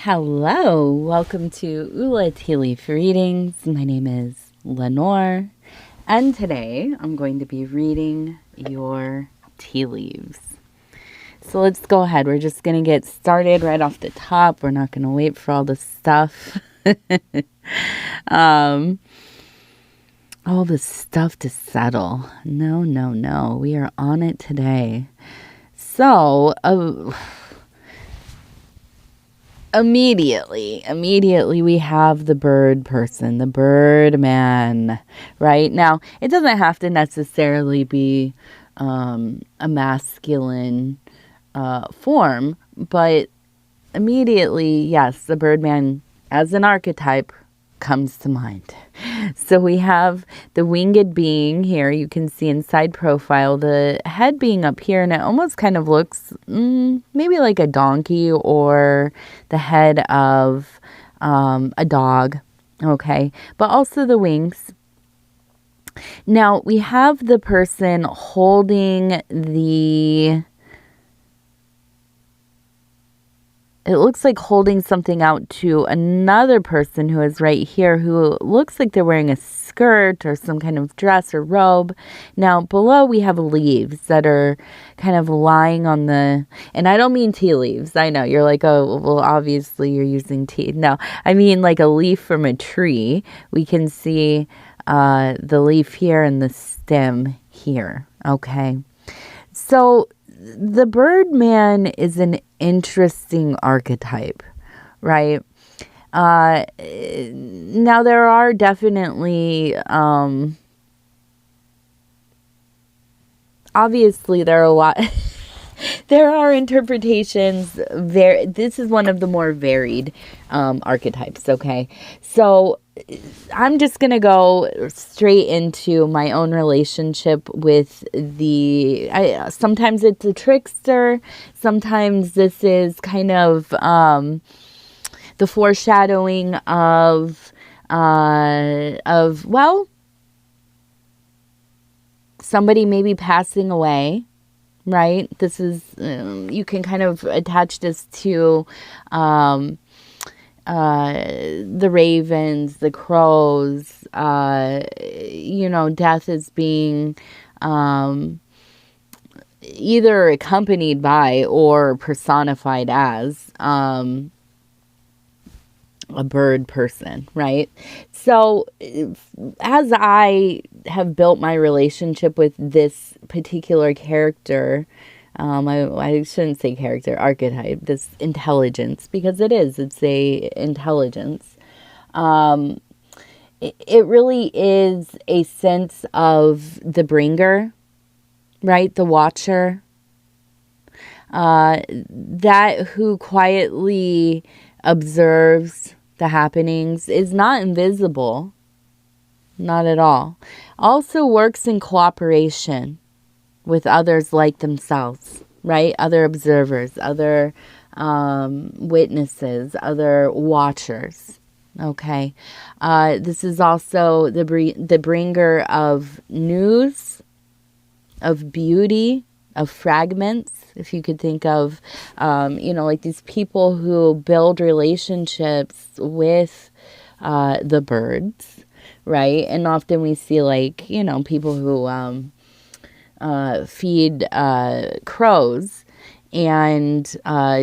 Hello, welcome to ulaofthetea readings. My name is Lenore, and today I'm going to be reading your tea leaves. So let's go ahead. We're just going to get started right off the top. We're not going to wait for all the stuff. All the stuff to settle. No. We are on it today. So, Immediately we have the bird person, the birdman, right? Now, it doesn't have to necessarily be a masculine form, but immediately, yes, the birdman as an archetype comes to mind. So we have the winged being here. You can see inside profile, the head being up here, and it almost kind of looks maybe like a donkey or the head of a dog. Okay, but also the wings. Now we have the person holding it looks like holding something out to another person who is right here, who looks like they're wearing a skirt or some kind of dress or robe. Now, below we have leaves that are kind of lying on and I don't mean tea leaves. I know, you're like, oh, well, obviously you're using tea. No, I mean like a leaf from a tree. We can see the leaf here and the stem here, okay? So the birdman is an interesting archetype, right? Now there are definitely, obviously there are a lot, there are interpretations. This is one of the more varied archetypes, okay? So I'm just going to go straight into my own relationship with sometimes it's a trickster. Sometimes this is kind of the foreshadowing of somebody maybe passing away, right? This is, you can kind of attach this to the ravens, the crows, death is being either accompanied by or personified as a bird person, right? So as I have built my relationship with this particular character, I shouldn't say character, archetype, this intelligence, because it's a intelligence. It really is a sense of the bringer, right? The watcher, that who quietly observes the happenings, is not invisible, not at all. Also works in cooperation with others like themselves, right? Other observers, other witnesses, other watchers, okay? This is also the bringer of news, of beauty, of fragments. If you could think of, like these people who build relationships with the birds, right? And often we see like, people who feed crows and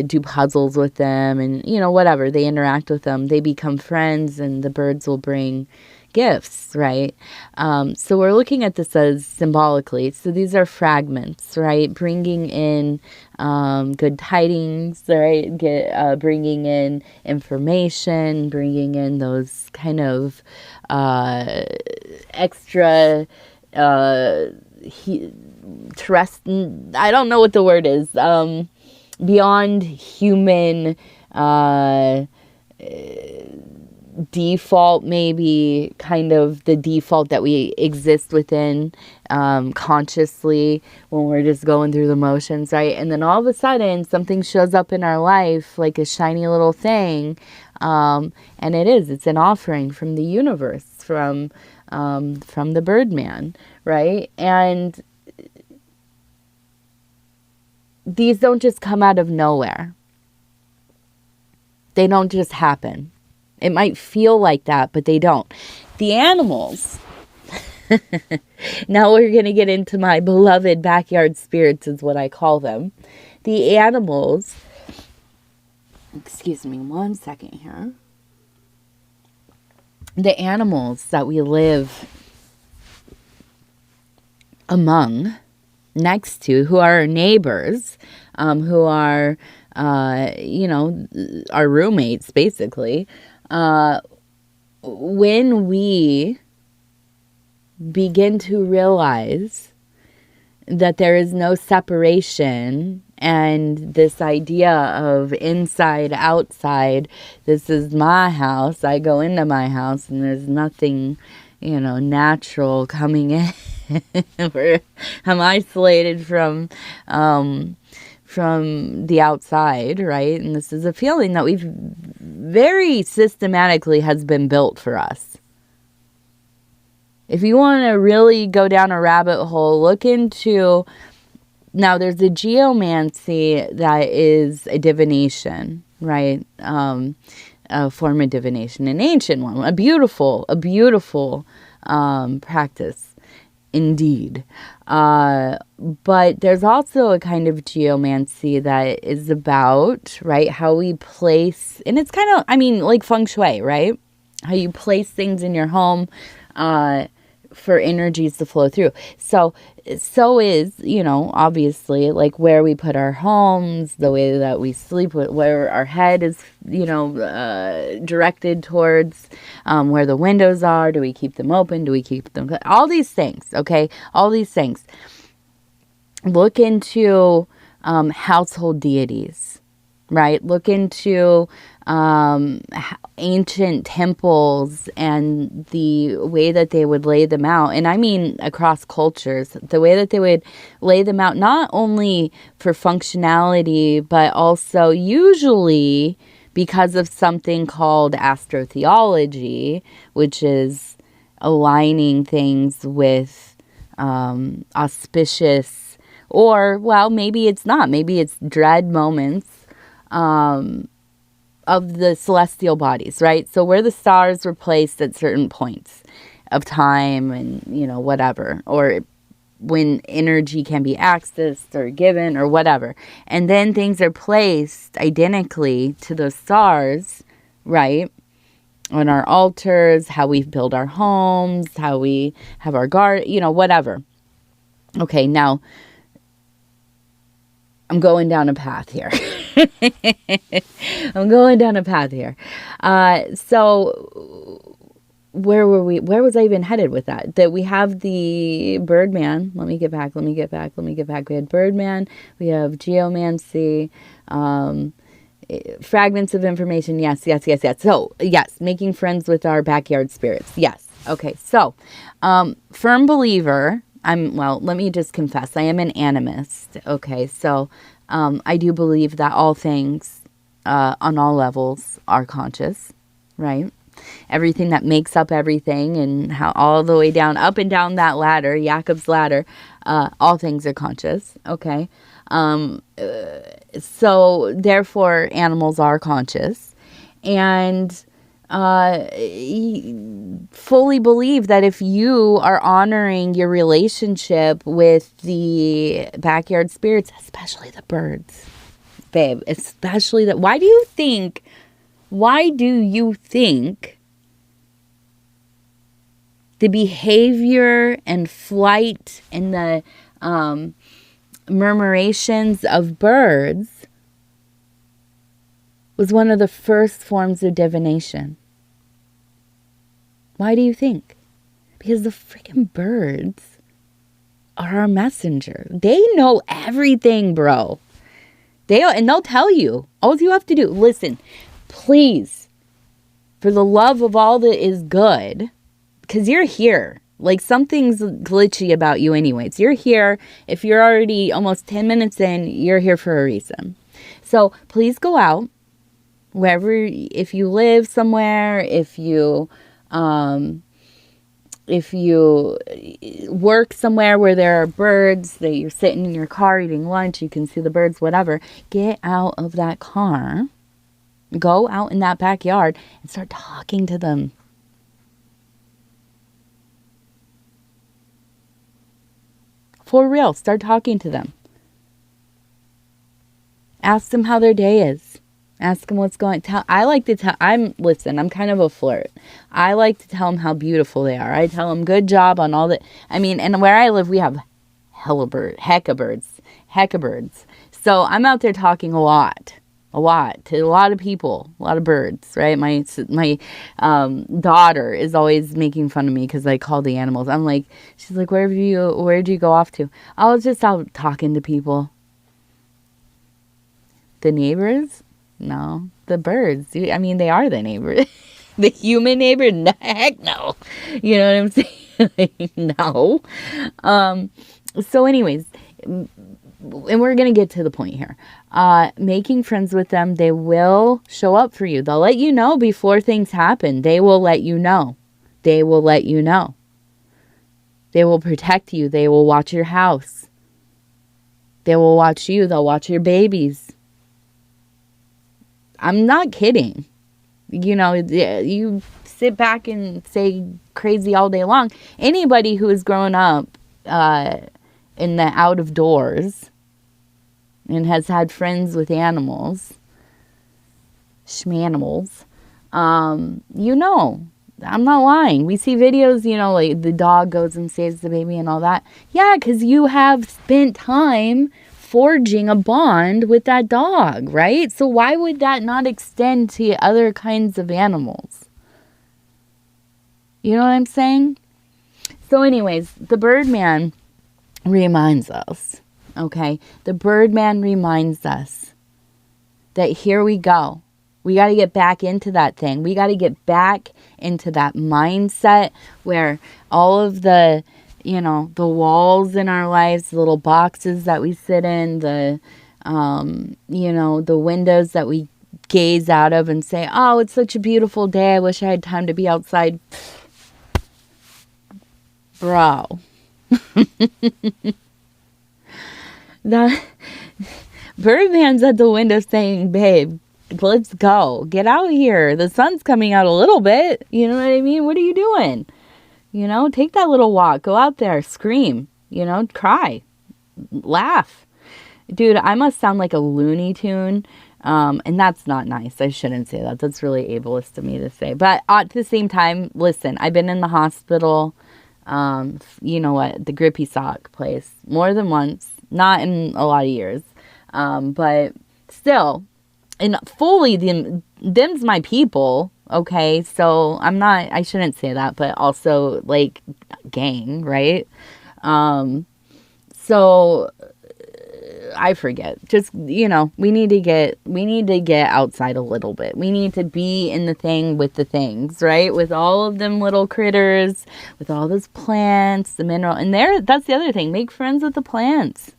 do puzzles with them and, whatever. They interact with them. They become friends and the birds will bring gifts, right? So we're looking at this as symbolically. So these are fragments, right? Bringing in good tidings, right? Bringing in information, bringing in those kind of extra I don't know what the word is, beyond human default, maybe kind of the default that we exist within consciously when we're just going through the motions, right? And then all of a sudden something shows up in our life like a shiny little thing, and it's an offering from the universe, from the birdman, right? And these don't just come out of nowhere. They don't just happen. It might feel like that, but they don't. The animals. Now we're going to get into my beloved backyard spirits is what I call them. The animals. Excuse me 1 second here. The animals that we live among, next to, who are our neighbors, who are, our roommates, basically. When we begin to realize that there is no separation and this idea of inside, outside, this is my house, I go into my house and there's nothing, natural coming in. I'm isolated from the outside, right? And this is a feeling that we've very systematically has been built for us. If you want to really go down a rabbit hole, look into, now there's a geomancy that is a divination, right? A form of divination, an ancient one, a beautiful practice indeed. But there's also a kind of geomancy that is about, right, how we place, and it's kind of, like feng shui, right? How you place things in your home, for energies to flow through. So is, obviously, like where we put our homes, the way that we sleep, where our head is, directed towards, where the windows are. Do we keep them open? Do we keep them? All these things, okay? All these things. Look into household deities, right? Look into ancient temples and the way that they would lay them out. And I mean across cultures, the way that they would lay them out, not only for functionality, but also usually because of something called astrotheology, which is aligning things with auspicious, or, well, maybe it's not. Maybe it's dread moments of the celestial bodies, right? So where the stars were placed at certain points of time and, whatever, or when energy can be accessed or given or whatever. And then things are placed identically to those stars, right? On our altars, how we build our homes, how we have our garden, whatever. Okay, now I'm going down a path here. So where were we? Where was I even headed with that? That we have the birdman. Let me get back. We had birdman. We have geomancy. Fragments of information. Yes. So, yes, making friends with our backyard spirits. Yes. Okay. So, firm believer. Let me just confess, I am an animist. Okay, so I do believe that all things on all levels are conscious, right? Everything that makes up everything and how all the way down, up and down that ladder, Jacob's ladder, all things are conscious, okay? So therefore, animals are conscious. And fully believe that if you are honoring your relationship with the backyard spirits, especially the birds, babe, especially that, why do you think the behavior and flight and the murmurations of birds was one of the first forms of divination? Why do you think? Because the freaking birds are our messenger. They know everything, bro. And they'll tell you. All you have to do, listen, please, for the love of all that is good, because you're here. Like, something's glitchy about you anyways. You're here. If you're already almost 10 minutes in, you're here for a reason. So please go out. Wherever, if you live somewhere, if you work somewhere where there are birds, that you're sitting in your car eating lunch, you can see the birds, whatever, get out of that car Go out in that backyard and start talking to them. For real, start talking to them. Ask them how their day is. Ask them what's going on. I like to tell, I'm kind of a flirt. I like to tell them how beautiful they are. I tell them good job on all the, and where I live, we have heckabirds. So I'm out there talking a lot to a lot of people, a lot of birds, right? My daughter is always making fun of me because I call the animals. She's like, where'd you go off to? I was just out talking to people. The neighbors? No. The birds. They are the neighbors. The human neighbor? No, heck no. You know what I'm saying? No. So anyways, and we're going to get to the point here. Making friends with them, they will show up for you. They'll let you know before things happen. They will let you know. They will let you know. They will protect you. They will watch your house. They will watch you. They'll watch your babies. I'm not kidding. You sit back and say crazy all day long. Anybody who has grown up in the out of doors and has had friends with animals, schmanimals, I'm not lying. We see videos, like the dog goes and saves the baby and all that. Yeah, because you have spent time forging a bond with that dog, right? So why would that not extend to other kinds of animals? You know what I'm saying? So anyways, the Birdman reminds us, okay? The Birdman reminds us that here we go. We got to get back into that thing. We got to get back into that mindset where all of the the walls in our lives, the little boxes that we sit in, the windows that we gaze out of and say, oh, it's such a beautiful day. I wish I had time to be outside. Bro. The Birdman's at the window saying, babe, let's go. Get out here. The sun's coming out a little bit. You know what I mean? What are you doing? Take that little walk. Go out there. Scream. Cry. Laugh. Dude, I must sound like a Looney Tune. And that's not nice. I shouldn't say that. That's really ableist of me to say. But at the same time, listen, I've been in the hospital. You know what? The grippy sock place. More than once. Not in a lot of years. But still. And fully, them's my people. Okay, so I shouldn't say that, but also like gang, right? So I forget. Just, we need to get outside a little bit. We need to be in the thing with the things, right? With all of them little critters, with all those plants, the mineral, and that's the other thing. Make friends with the plants.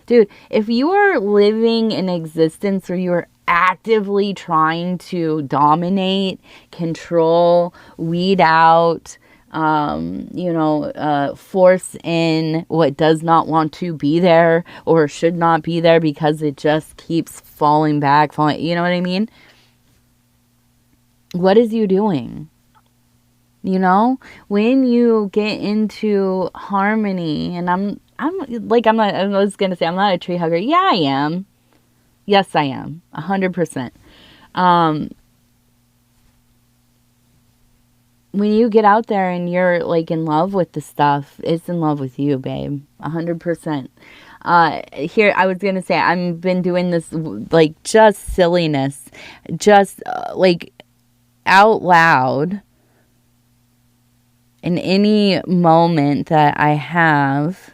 Dude, if you are living an existence where you are actively trying to dominate, control, weed out, force in what does not want to be there or should not be there because it just keeps falling back, you know what I mean? What is you doing? When you get into harmony, and I was going to say, I'm not a tree hugger. Yeah, I am. Yes, I am. 100%. When you get out there and you're like in love with the stuff, it's in love with you, babe. 100%. Here, I was going to say, I've been doing this like just silliness, just like out loud in any moment that I have.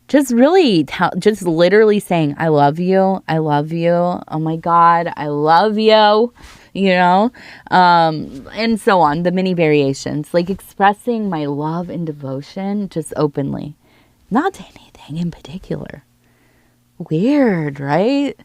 Just really, just literally saying, I love you. I love you. Oh my God, I love you. And so on, the many variations, like expressing my love and devotion just openly, not to anything in particular. Weird, right?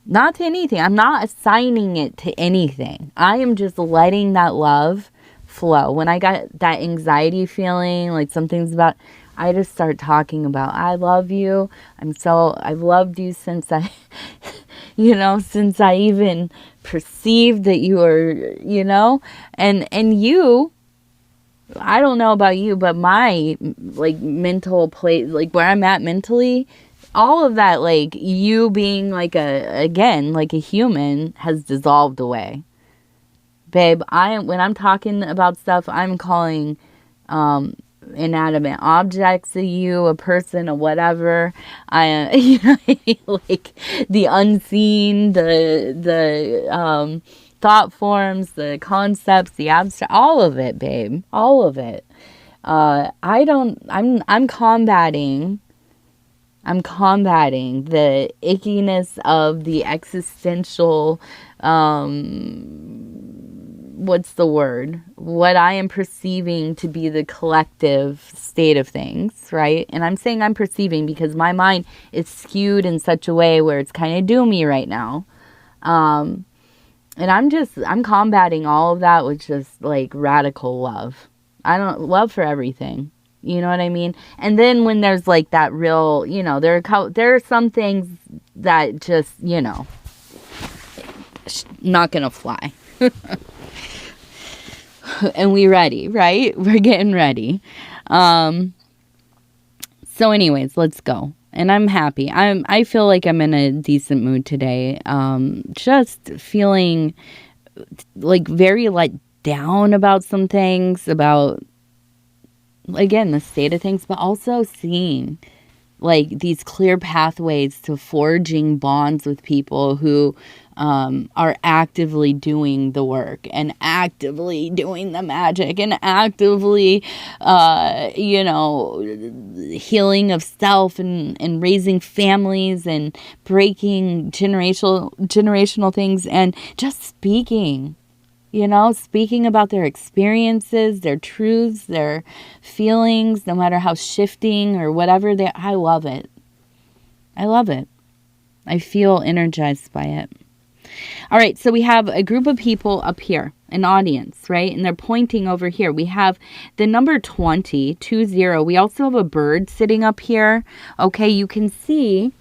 Not to anything. I'm not assigning it to anything. I am just letting that love flow. When I got that anxiety feeling, like something's about, I just start talking about, I love you. I've loved you since since I even perceived that you were, and you, I don't know about you, but my like mental place, like where I'm at mentally, all of that, like you being like like a human has dissolved away. Babe, when I'm talking about stuff, I'm calling inanimate objects, a person, a whatever. Like the unseen, the thought forms, the concepts, the abstract, all of it, babe, all of it. I'm combating the ickiness of the existential, what's the word? What I am perceiving to be the collective state of things, right? And I'm saying I'm perceiving because my mind is skewed in such a way where it's kind of doomy right now. And I'm combating all of that with just like radical love. Love for everything. You know what I mean? And then when there's like that real, there are some things that just, not gonna fly. And we ready, right? We're getting ready. So anyways, let's go. And I'm happy. I feel like I'm in a decent mood today. Just feeling like very let down about some things, about, again, the state of things, but also seeing like these clear pathways to forging bonds with people who are actively doing the work and actively doing the magic and actively, healing of self and raising families and breaking generational things and just speaking about their experiences, their truths, their feelings, no matter how shifting or whatever I love it. I love it. I feel energized by it. All right, so we have a group of people up here, an audience, right? And they're pointing over here. We have the number 20. We also have a bird sitting up here. Okay, you can see,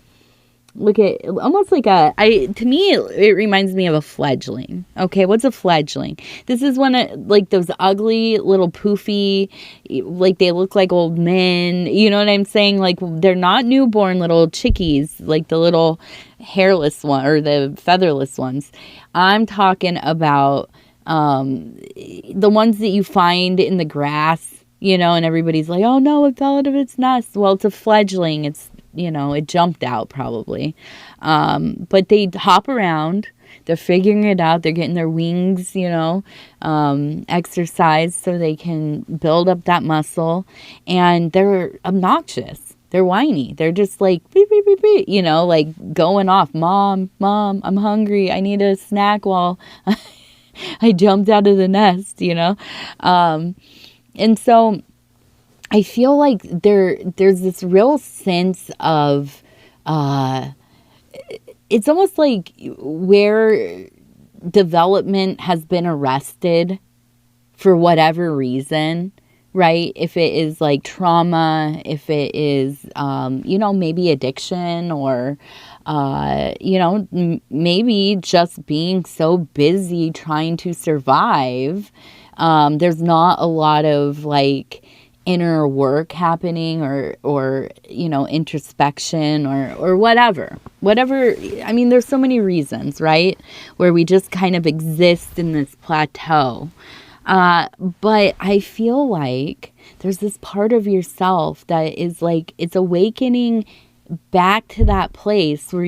look at, almost like to me, it reminds me of a fledgling. Okay, what's a fledgling? This is one of, like, those ugly little poofy, like, they look like old men. You know what I'm saying? Like, they're not newborn little chickies, like the little hairless one or the featherless ones. I'm talking about the ones that you find in the grass, and everybody's like, oh no, it fell out of its nest. Well, it's a fledgling. It's, it jumped out probably. But they hop around. They're figuring it out. They're getting their wings, exercised so they can build up that muscle. And they're obnoxious. They're whiny. They're just like, beep, beep, beep, beep, like going off. Mom, I'm hungry. I need a snack while I jumped out of the nest, And so I feel like there's this real sense of, it's almost like where development has been arrested for whatever reason, right? If it is like trauma, if it is, maybe addiction or, maybe just being so busy trying to survive. There's not a lot of like inner work happening or introspection or whatever. I mean, there's so many reasons, right? Where we just kind of exist in this plateau. But I feel like there's this part of yourself that is like, it's awakening back to that place where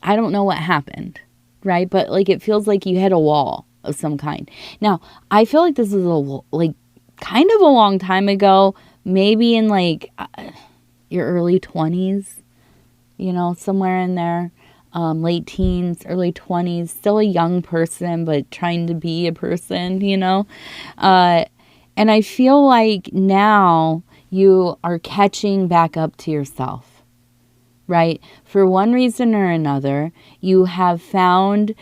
I don't know what happened, right? But like, it feels like you hit a wall of some kind. Now, I feel like this is kind of a long time ago, maybe in like your early 20s, somewhere in there, late teens, early 20s, still a young person, but trying to be a person, and I feel like now you are catching back up to yourself, right? For one reason or another, you have found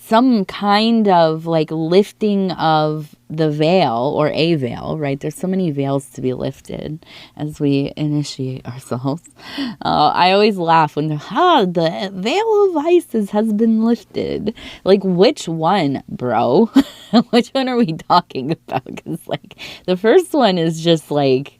some kind of like lifting of the veil or a veil, right? There's so many veils to be lifted as we initiate ourselves. I always laugh when they're, the veil of Isis has been lifted. Like, which one, bro? Which one are we talking about? Because like the first one is just like,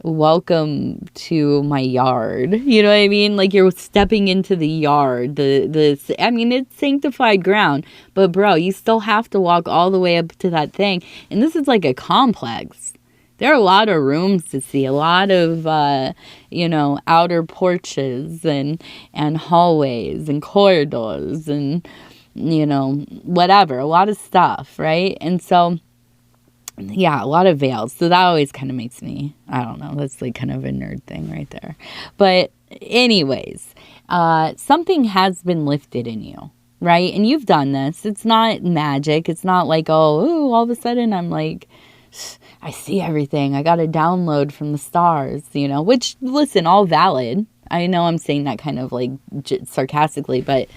welcome to my yard. You know what I mean? Like, you're stepping into the yard. I mean, it's sanctified ground, but bro, you still have to walk all the way up to that thing. And this is like a complex. There are a lot of rooms to see, a lot of, outer porches and hallways and corridors and, whatever, a lot of stuff, right? And so, yeah, a lot of veils. So that always kind of makes me, I don't know, that's like kind of a nerd thing right there. But anyways, something has been lifted in you, right? And you've done this. It's not magic. It's not like, all of a sudden I'm like, I see everything. I got a download from the stars, which, listen, all valid. I know I'm saying that kind of like sarcastically, but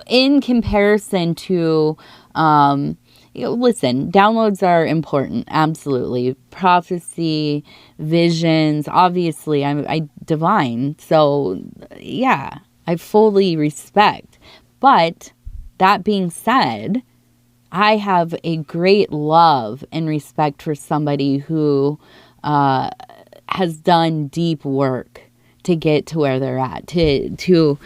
in comparison to, listen, downloads are important. Absolutely. Prophecy, visions, obviously I divine. So yeah, I fully respect. But that being said, I have a great love and respect for somebody who has done deep work to get to where they're at, to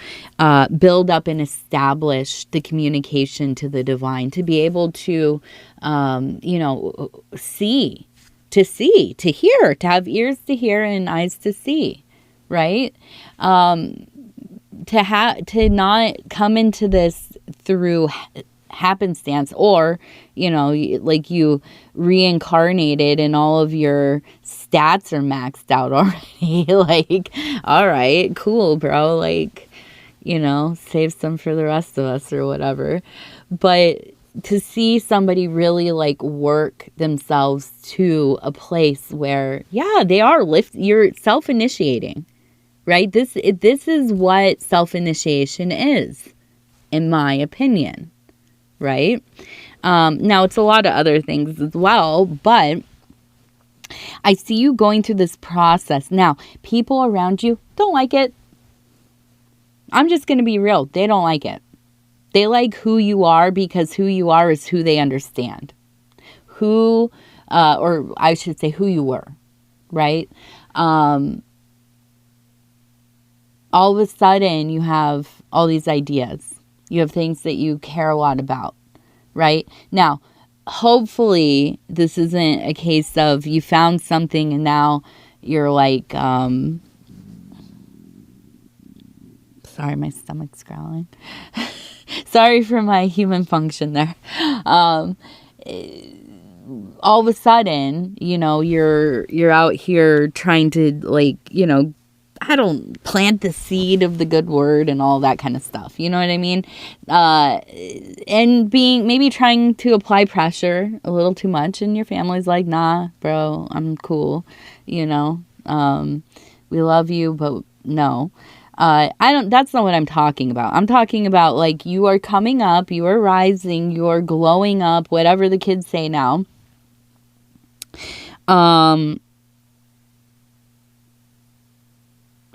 build up and establish the communication to the divine, to be able to, see, to hear, to have ears to hear and eyes to see, right? To not come into this through happenstance, or like you reincarnated and all of your stats are maxed out already. Like, all right, cool, bro, like, save some for the rest of us or whatever. But to see somebody really like work themselves to a place where, yeah, they are you're self-initiating, right? This is what self-initiation is, in my opinion. Right? Now, it's a lot of other things as well, but I see you going through this process. Now, people around you don't like it. I'm just going to be real. They don't like it. They like who you are because who you are is who they understand. Or I should say who you were, right? All of a sudden, you have all these ideas. You have things that you care a lot about, right? Now, hopefully, this isn't a case of you found something and now you're like, sorry, my stomach's growling. Sorry for my human function there. All of a sudden, you're out here trying to like, I don't plant the seed of the good word and all that kind of stuff. You know what I mean? And maybe trying to apply pressure a little too much, and your family's like, nah, bro, I'm cool. We love you, but no. That's not what I'm talking about. I'm talking about like you are coming up, you are rising, you are glowing up, whatever the kids say now.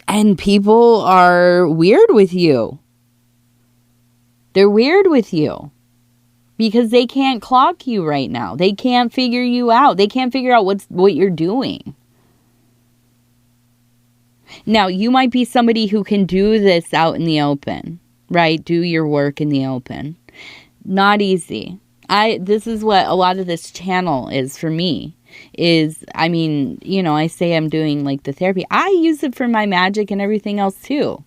And people are weird with you. They're weird with you because they can't clock you right now. They can't figure you out. They can't figure out what you're doing. Now, you might be somebody who can do this out in the open, right? Do your work in the open. Not easy. This is what a lot of this channel is for me. I say I'm doing like the therapy. I use it for my magic and everything else too.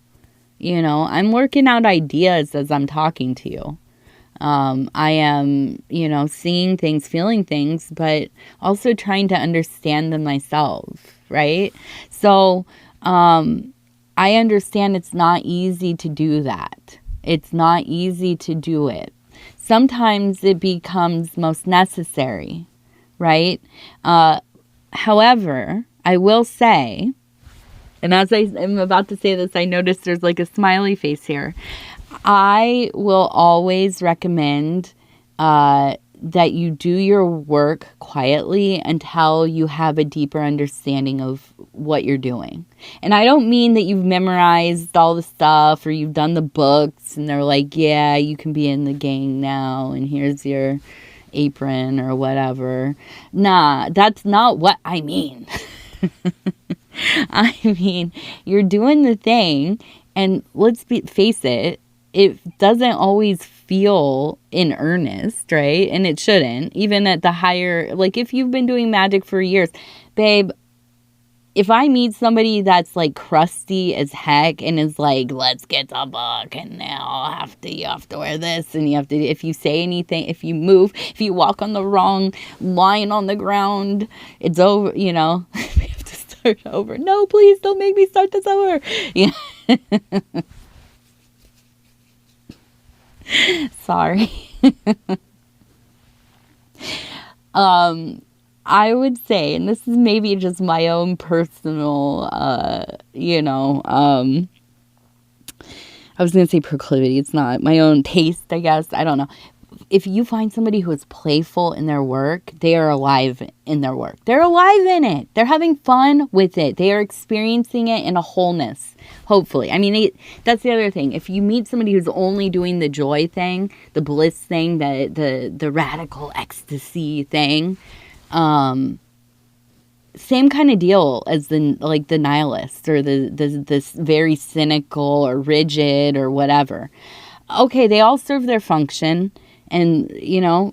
I'm working out ideas as I'm talking to you. I am, seeing things, feeling things, but also trying to understand them myself, right? So, I understand it's not easy to do that. It's not easy to do it. Sometimes it becomes most necessary, right? However, I will say, and as I'm about to say this, I noticed there's like a smiley face here. I will always recommend that you do your work quietly until you have a deeper understanding of what you're doing. And I don't mean that you've memorized all the stuff or you've done the books and they're like, yeah, you can be in the gang now and here's your apron or whatever. Nah, that's not what I mean. I mean, you're doing the thing, and face it, it doesn't always feel in earnest, right? And it shouldn't, even at the higher, like if you've been doing magic for years, babe, if I meet somebody that's like crusty as heck and is like, let's get the book and now you have to wear this and you have to, if you say anything, if you move, if you walk on the wrong line on the ground, it's over, we have to start over. No, please don't make me start this over. Yeah. Sorry. I would say, and this is maybe just my own personal, I was going to say proclivity. It's not. My own taste, I guess. I don't know. If you find somebody who is playful in their work, they are alive in their work. They're alive in it. They're having fun with it. They are experiencing it in a wholeness, hopefully. I mean, that's the other thing. If you meet somebody who's only doing the joy thing, the bliss thing, the radical ecstasy thing, same kind of deal as the nihilist or this very cynical or rigid or whatever. Okay, they all serve their function and,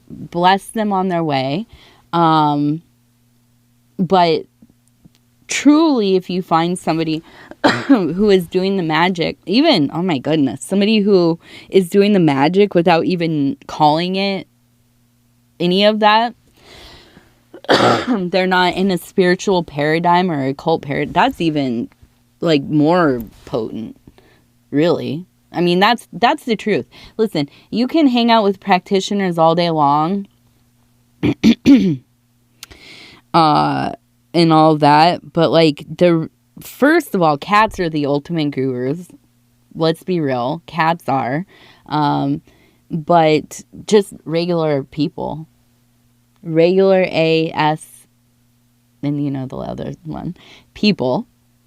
bless them on their way. But truly, if you find somebody who is doing the magic, even, oh my goodness, somebody who is doing the magic without even calling it any of that, they're not in a spiritual paradigm or a cult paradigm. That's even like more potent, really. I mean, that's the truth. Listen, you can hang out with practitioners all day long, and all that, but like first of all, cats are the ultimate gurus. Let's be real, cats are, but just regular people. Regular AS, and the other one, people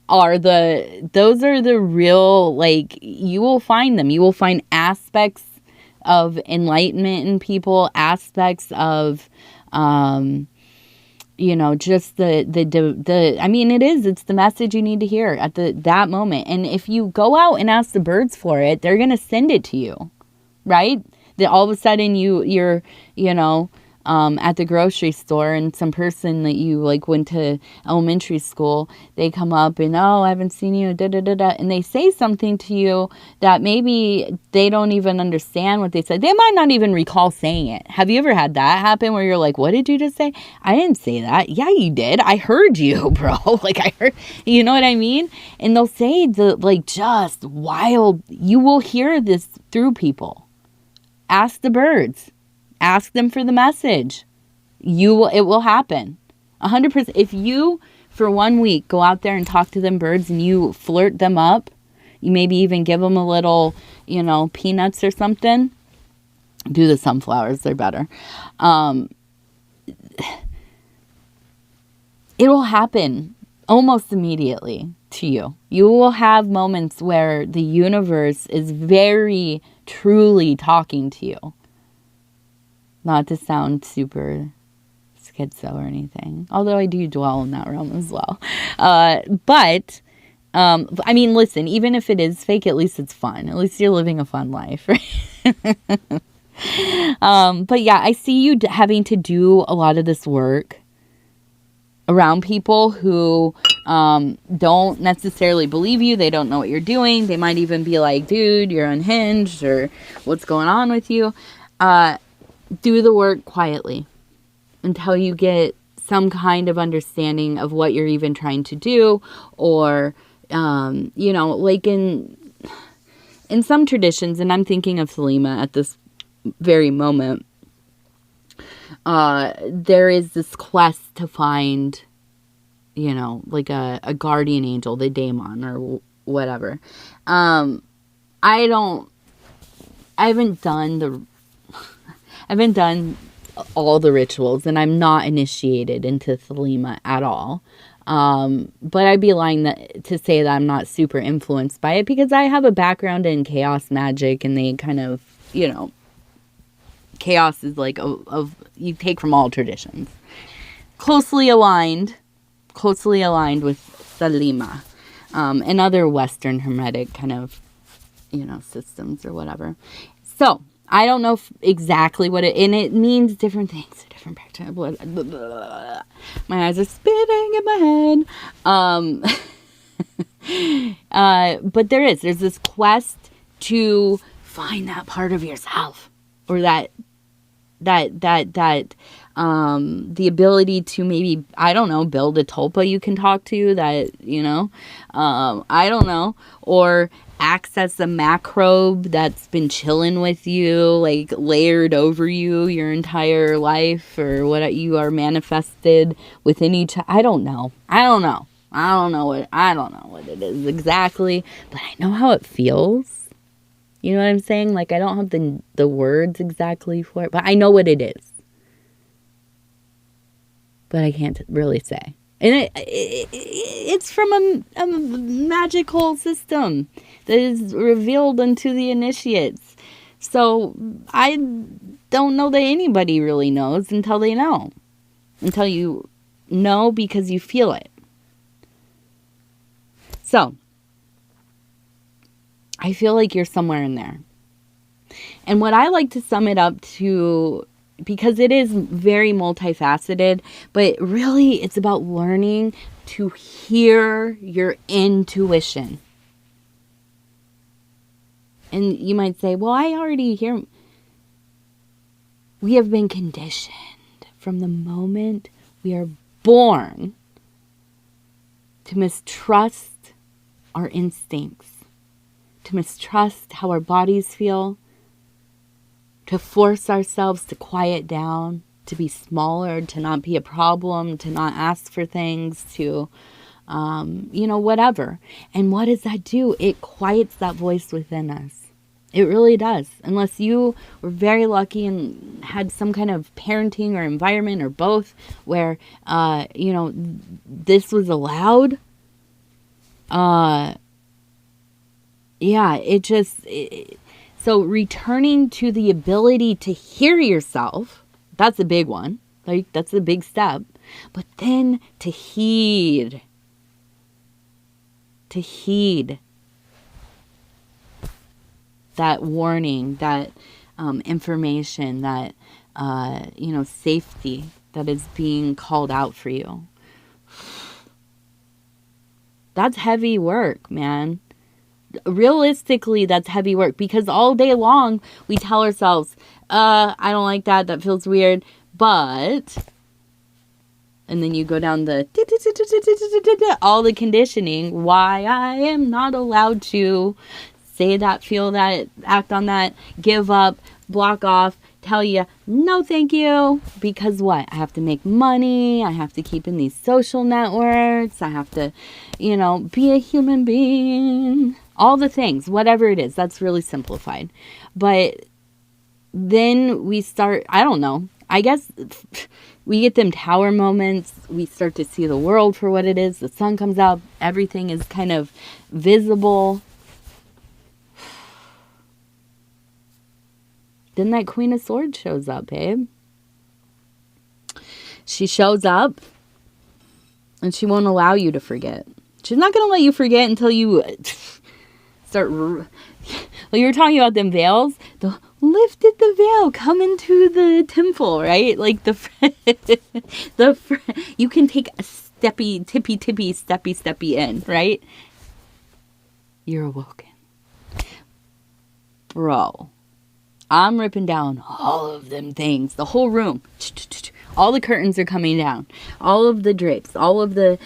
those are the real, like, you will find them. You will find aspects of enlightenment in people, aspects of, just it's the message you need to hear at that moment. And if you go out and ask the birds for it, they're going to send it to you, right? That all of a sudden you're at the grocery store and some person that you like went to elementary school, they come up and, oh, I haven't seen you, and they say something to you that maybe they don't even understand what they said. They might not even recall saying it. Have you ever had that happen where you're like, what did you just say? I didn't say that. Yeah, you did. I heard you, bro. Like, I heard, you know what I mean? And they'll say just wild, you will hear this through people. Ask the birds. Ask them for the message. It will happen. 100%. If you, for 1 week, go out there and talk to them birds and you flirt them up, you maybe even give them a little, peanuts or something. Do the sunflowers. They're better. It will happen almost immediately to you. You will have moments where the universe is very truly talking to you. Not to sound super schizo or anything, although I do dwell in that realm as well. But I mean, listen, even if it is fake, at least it's fun. At least you're living a fun life, right? But yeah, I see you having to do a lot of this work around people who don't necessarily believe you. They don't know what you're doing. They might even be like, dude, you're unhinged, or what's going on with you? Do the work quietly until you get some kind of understanding of what you're even trying to do, or, like in some traditions, and I'm thinking of Selima at this very moment, there is this quest to find, like a guardian angel, the daemon or whatever. I don't I haven't done all the rituals, and I'm not initiated into Thelema at all. But I'd be lying to say that I'm not super influenced by it, because I have a background in chaos magic, and they kind of, chaos is like you take from all traditions. Closely aligned with Thelema, and other Western Hermetic kind of, systems or whatever. So, I don't know exactly what and it means different things to different practices. My eyes are spinning in my head. But there's this quest to find that part of yourself, or that the ability to maybe, I don't know, build a tulpa you can talk to, that, I don't know, or access the macrobe that's been chilling with you, like layered over you your entire life, or what you are manifested within each. I don't know what it is exactly, but I know how it feels. You know what I'm saying? Like, I don't have the words exactly for it, but I know what it is. But I can't really say. And it's from a magical system that is revealed unto the initiates. So I don't know that anybody really knows until they know. Until you know, because you feel it. So I feel like you're somewhere in there. And what I like to sum it up to, because it is very multifaceted, but really it's about learning to hear your intuition. And you might say, well, I already hear. We have been conditioned from the moment we are born to mistrust our instincts, to mistrust how our bodies feel, to force ourselves to quiet down, to be smaller, to not be a problem, to not ask for things, to, whatever. And what does that do? It quiets that voice within us. It really does. Unless you were very lucky and had some kind of parenting or environment or both where, this was allowed. So returning to the ability to hear yourself, that's a big one. Like, that's a big step. But then to heed that warning, that information, that, safety that is being called out for you. That's heavy work, man. Realistically, that's heavy work, because all day long we tell ourselves, I don't like that. That feels weird. But, and then you go down all the conditioning, why I am not allowed to say that, feel that, act on that, give up, block off, tell you, no thank you, because what? I have to make money, I have to keep in these social networks, I have to, be a human being, all the things, whatever it is. That's really simplified. But then we start, I don't know, I guess we get them tower moments, we start to see the world for what it is, the sun comes out, everything is kind of visible. Then that Queen of Swords shows up, babe. She shows up, and she won't allow you to forget. She's not going to let you forget until you start. Well, you were talking about them veils. Lifted the veil, come into the temple, right? Like you can take a steppy in, right? You're awoken. Bro. I'm ripping down all of them things. The whole room. All the curtains are coming down. All of the drapes. All of the,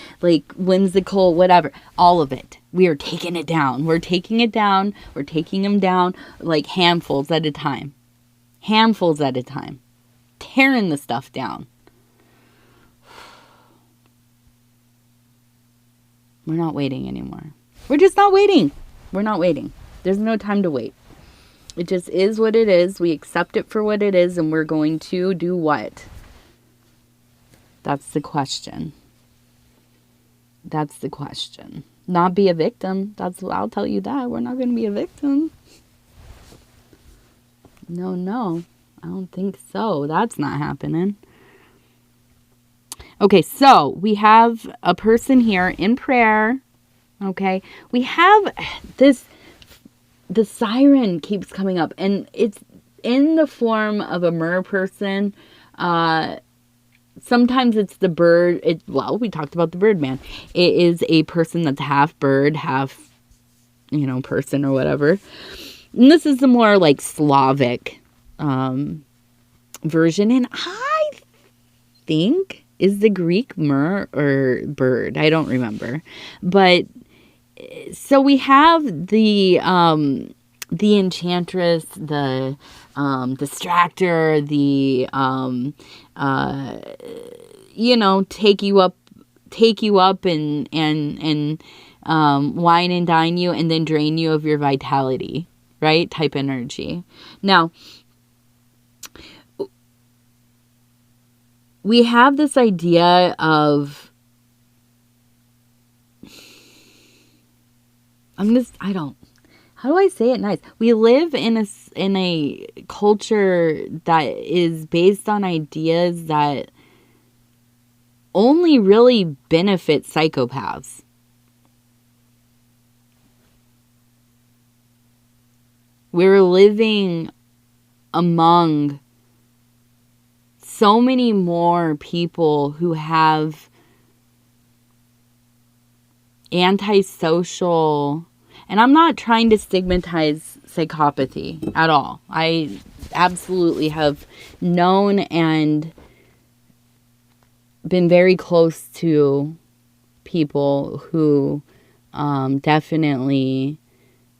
whimsical, whatever. All of it. We are taking it down. We're taking it down. We're taking them down like handfuls at a time. Handfuls at a time. Tearing the stuff down. We're not waiting anymore. We're just not waiting. We're not waiting. There's no time to wait. It just is what it is. We accept it for what it is, and we're going to do what? That's the question. That's the question. Not be a victim. I'll tell you that. We're not going to be a victim. No. I don't think so. That's not happening. Okay, so we have a person here in prayer. Okay. We have this, the siren keeps coming up, and it's in the form of a mer person. Sometimes it's the bird. We talked about the birdman. It is a person that's half bird, half, person or whatever. And this is the more like Slavic version. And I think is the Greek mer or bird. I don't remember. But so we have the enchantress, the distractor, the take you up and wine and dine you and then drain you of your vitality, right? Type energy. Now, we have this idea of, how do I say it nice? We live in a culture that is based on ideas that only really benefit psychopaths. We're living among so many more people who have antisocial, and I'm not trying to stigmatize psychopathy at all. I absolutely have known and been very close to people who definitely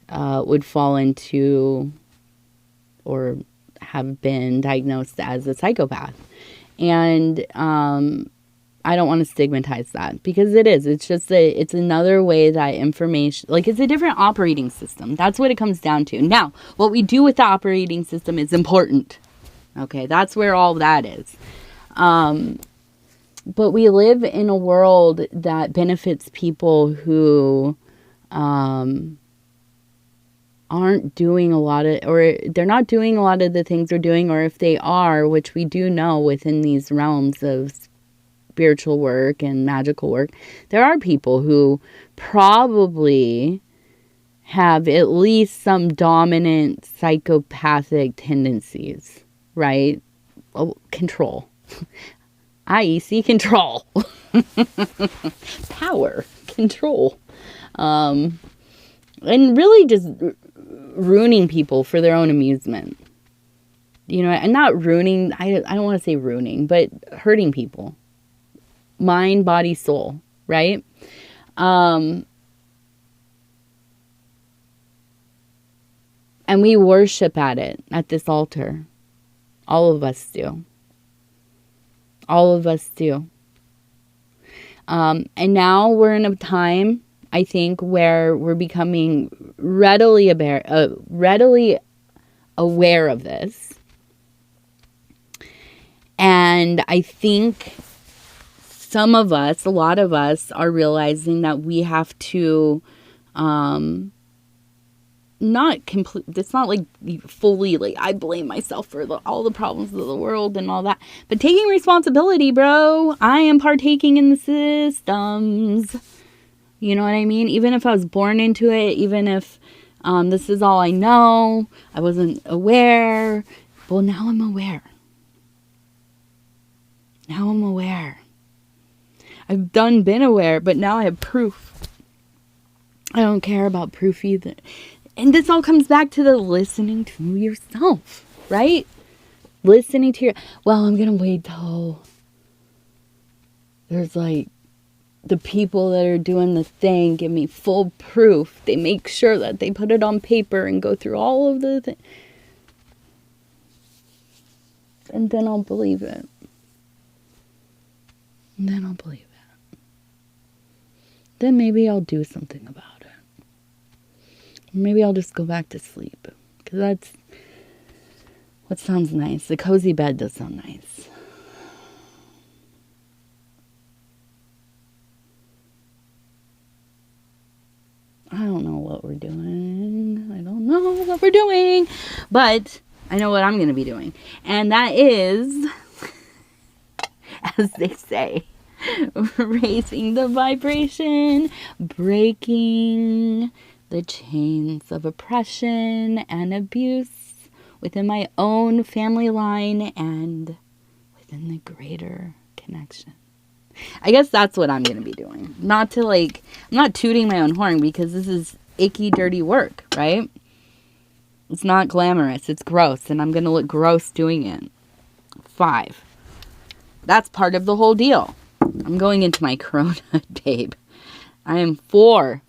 would fall into or have been diagnosed as a psychopath. And I don't want to stigmatize that because it is. It's just it's another way that information, like it's a different operating system. That's what it comes down to. Now, what we do with the operating system is important. Okay, that's where all that is. But we live in a world that benefits people who aren't doing a lot of, or they're not doing a lot of the things they're doing, or if they are, which we do know within these realms of spiritual work and magical work, there are people who probably have at least some dominant psychopathic tendencies, right? Control. IEC control. Power. Control. And really just ruining people for their own amusement. And not ruining, I don't want to say ruining, but hurting people. Mind, body, soul, right? And we worship at this altar. All of us do. All of us do. And now we're in a time, I think, where we're becoming readily aware of this. And I think some of us, a lot of us, are realizing that we have to not complete. It's not like fully like I blame myself for all the problems of the world and all that, but taking responsibility, bro. I am partaking in the systems. You know what I mean? Even if I was born into it, even if this is all I know, I wasn't aware. Well, now I'm aware. Now I'm aware. I've been aware, but now I have proof. I don't care about proof either. And this all comes back to the listening to yourself, right? Listening to I'm going to wait till there's like the people that are doing the thing give me full proof. They make sure that they put it on paper and go through all of the things. And then I'll believe it. And then I'll believe it. Then maybe I'll do something about it. Maybe I'll just go back to sleep. Because What sounds nice? The cozy bed does sound nice. I don't know what we're doing. I don't know what we're doing. But I know what I'm going to be doing. And that is, as they say, raising the vibration, breaking the chains of oppression and abuse within my own family line and within the greater connection. I guess that's what I'm going to be doing. Not to I'm not tooting my own horn because this is icky, dirty work, right? It's not glamorous. It's gross. And I'm going to look gross doing it. 5. That's part of the whole deal. I'm going into my corona, babe. I am 4.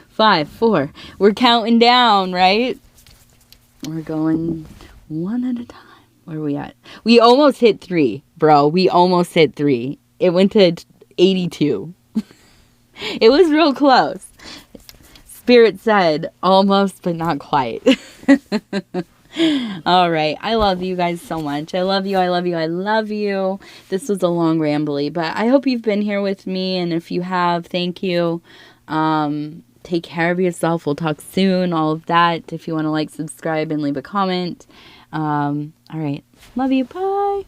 5, 4. We're counting down, right? We're going one at a time. Where are we at? We almost hit 3, bro. We almost hit 3. It went to 82. It was real close. Spirit said almost, but not quite. All right. I love you guys so much. I love you. I love you. I love you. This was a long rambly, but I hope you've been here with me. And if you have, thank you. Take care of yourself. We'll talk soon. All of that. If you want to subscribe and leave a comment. All right. Love you. Bye.